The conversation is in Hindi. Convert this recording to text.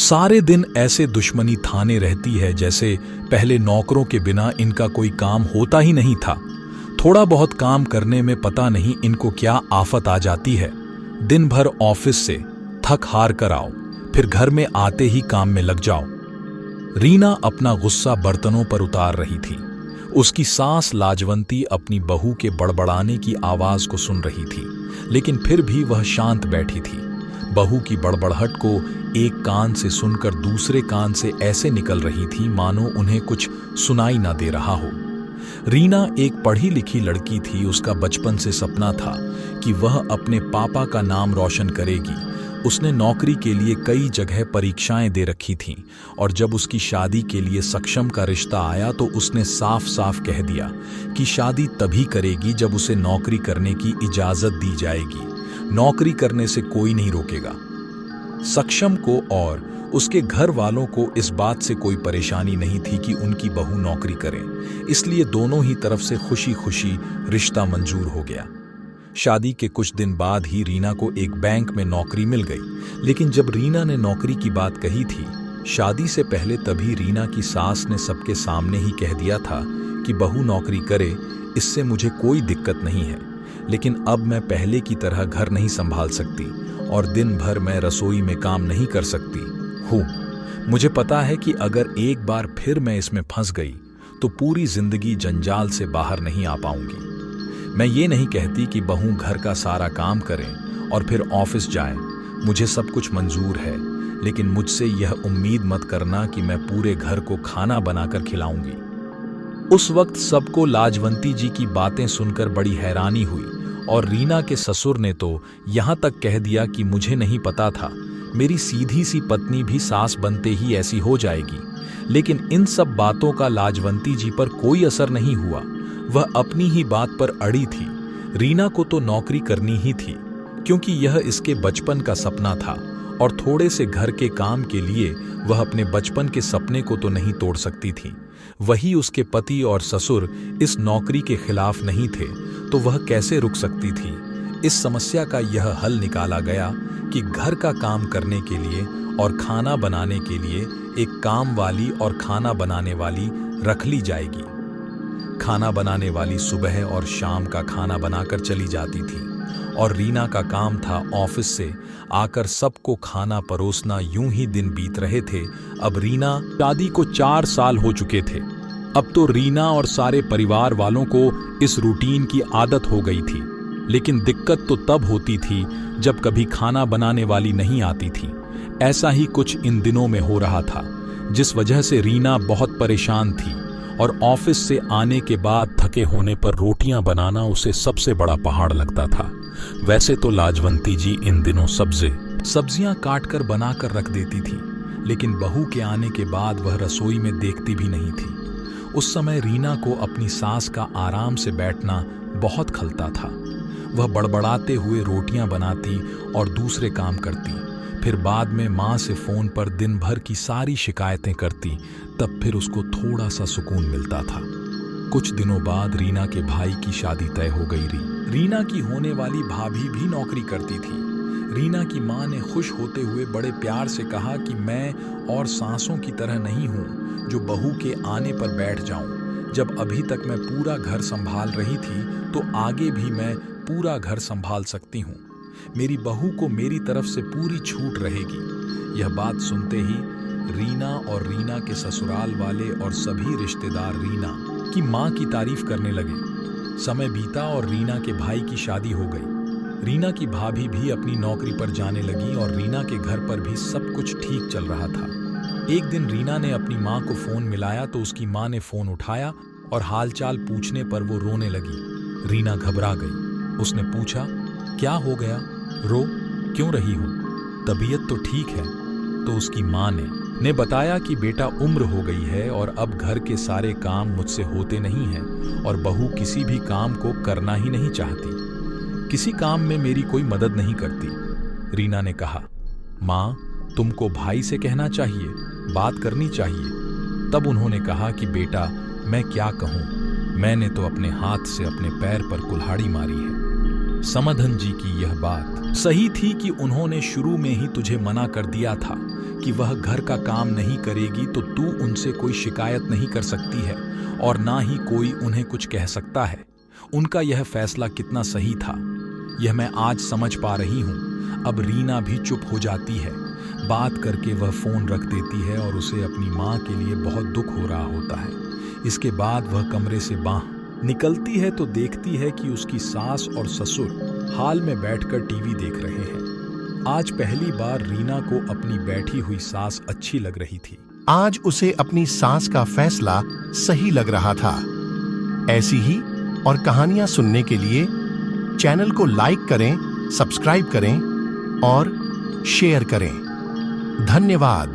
सारे दिन ऐसे दुश्मनी थाने रहती है जैसे पहले नौकरों के बिना इनका कोई काम होता ही नहीं था। थोड़ा बहुत काम करने में पता नहीं इनको क्या आफत आ जाती है। दिन भर ऑफिस से थक हार कर आओ, फिर घर में आते ही काम में लग जाओ। रीना अपना गुस्सा बर्तनों पर उतार रही थी। उसकी सास लाजवंती अपनी बहू के बड़बड़ाने की आवाज को सुन रही थी, लेकिन फिर भी वह शांत बैठी थी। बहू की बड़बड़हट को एक कान से सुनकर दूसरे कान से ऐसे निकल रही थी मानो उन्हें कुछ सुनाई ना दे रहा हो। रीना एक पढ़ी लिखी लड़की थी। उसका बचपन से सपना था कि वह अपने पापा का नाम रोशन करेगी। उसने नौकरी के लिए कई जगह परीक्षाएं दे रखी थीं और जब उसकी शादी के लिए सक्षम का रिश्ता आया तो उसने साफ साफ कह दिया कि शादी तभी करेगी जब उसे नौकरी करने की इजाजत दी जाएगी। नौकरी करने से कोई नहीं रोकेगा। सक्षम को और उसके घर वालों को इस बात से कोई परेशानी नहीं थी कि उनकी बहू नौकरी करे, इसलिए दोनों ही तरफ से खुशी खुशी रिश्ता मंजूर हो गया। शादी के कुछ दिन बाद ही रीना को एक बैंक में नौकरी मिल गई, लेकिन जब रीना ने नौकरी की बात कही थी शादी से पहले, तभी रीना की सास ने सबके सामने ही कह दिया था कि बहू नौकरी करे, इससे मुझे कोई दिक्कत नहीं है, लेकिन अब मैं पहले की तरह घर नहीं संभाल सकती और दिन भर मैं रसोई में काम नहीं कर सकती हूँ। मुझे पता है कि अगर एक बार फिर मैं इसमें फंस गई तो पूरी जिंदगी जंजाल से बाहर नहीं आ पाऊंगी। मैं ये नहीं कहती कि बहू घर का सारा काम करें और फिर ऑफिस जाएं। मुझे सब कुछ मंजूर है, लेकिन मुझसे यह उम्मीद मत करना कि मैं पूरे घर को खाना बनाकर खिलाऊंगी। उस वक्त सबको लाजवंती जी की बातें सुनकर बड़ी हैरानी हुई और रीना के ससुर ने तो यहाँ तक कह दिया कि मुझे नहीं पता था, मेरी सीधी सी पत्नी भी सास बनते ही ऐसी हो जाएगी। लेकिन इन सब बातों का लाजवंती जी पर कोई असर नहीं हुआ। वह अपनी ही बात पर अड़ी थी। रीना को तो नौकरी करनी ही थी, क्योंकि यह इसके बचपन का सपना था और थोड़े से घर के काम के लिए वह अपने बचपन के सपने को तो नहीं तोड़ सकती थी। वही उसके पति और ससुर इस नौकरी के खिलाफ नहीं थे, तो वह कैसे रुक सकती थी। इस समस्या का यह हल निकाला गया कि घर का काम करने के लिए और खाना बनाने के लिए एक काम वाली और खाना बनाने वाली रख ली जाएगी। खाना बनाने वाली सुबह और शाम का खाना बनाकर चली जाती थी और रीना का काम था ऑफिस से आकर सबको खाना परोसना। यूं ही दिन बीत रहे थे। अब रीना शादी को 4 साल हो चुके थे। अब तो रीना और सारे परिवार वालों को इस रूटीन की आदत हो गई थी, लेकिन दिक्कत तो तब होती थी जब कभी खाना बनाने वाली नहीं आती थी। ऐसा ही कुछ इन दिनों में हो रहा था, जिस वजह से रीना बहुत परेशान थी और ऑफिस से आने के बाद थके होने पर रोटियां बनाना उसे सबसे बड़ा पहाड़ लगता था। वैसे तो लाजवंती जी इन दिनों सब्जियां काट कर बनाकर रख देती थी, लेकिन बहू के आने के बाद वह रसोई में देखती भी नहीं थी। उस समय रीना को अपनी सास का आराम से बैठना बहुत खलता था। वह बड़बड़ाते हुए रोटियां बनाती और दूसरे काम करती, फिर बाद में माँ से फोन पर दिन भर की सारी शिकायतें करती। तब फिर उसको थोड़ा सा सुकून मिलता था। कुछ दिनों बाद रीना के भाई की शादी तय हो गई। रीना की होने वाली भाभी भी नौकरी करती थी। रीना की माँ ने खुश होते हुए बड़े प्यार से कहा कि मैं और सासों की तरह नहीं हूँ जो बहू के आने पर बैठ जाऊं। जब अभी तक मैं पूरा घर संभाल रही थी तो आगे भी मैं पूरा घर संभाल सकती हूँ। मेरी बहू को मेरी तरफ से पूरी छूट रहेगी। यह बात सुनते ही रीना और रीना के ससुराल वाले और सभी रिश्तेदार रीना की माँ की तारीफ करने लगे। समय बीता और रीना के भाई की शादी हो गई। रीना की भाभी भी अपनी नौकरी पर जाने लगी और रीना के घर पर भी सब कुछ ठीक चल रहा था। एक दिन रीना ने अपनी माँ को फोन मिलाया तो उसकी माँ ने फोन उठाया और हालचाल पूछने पर वो रोने लगी। रीना घबरा गई। उसने पूछा, क्या हो गया, रो क्यों रही हो, तबीयत तो ठीक है। तो उसकी माँ ने बताया कि बेटा उम्र हो गई है और अब घर के सारे काम मुझसे होते नहीं हैं और बहू किसी भी काम को करना ही नहीं चाहती, किसी काम में मेरी कोई मदद नहीं करती। रीना ने कहा, माँ तुमको भाई से कहना चाहिए, बात करनी चाहिए। तब उन्होंने कहा कि बेटा मैं क्या कहूँ, मैंने तो अपने हाथ से अपने पैर पर कुल्हाड़ी मारी है। समाधन जी की यह बात सही थी कि उन्होंने शुरू में ही तुझे मना कर दिया था कि वह घर का काम नहीं करेगी तो तू उनसे कोई शिकायत नहीं कर सकती है और ना ही कोई उन्हें कुछ कह सकता है। उनका यह फैसला कितना सही था यह मैं आज समझ पा रही हूँ। अब रीना भी चुप हो जाती है। बात करके वह फोन रख देती है और उसे अपनी माँ के लिए बहुत दुख हो रहा होता है। इसके बाद वह कमरे से बाहर निकलती है तो देखती है कि उसकी सास और ससुर हाल में बैठकर टीवी देख रहे हैं। आज पहली बार रीना को अपनी बैठी हुई सास अच्छी लग रही थी। आज उसे अपनी सास का फैसला सही लग रहा था। ऐसी ही और कहानियां सुनने के लिए चैनल को लाइक करें, सब्सक्राइब करें और शेयर करें। धन्यवाद।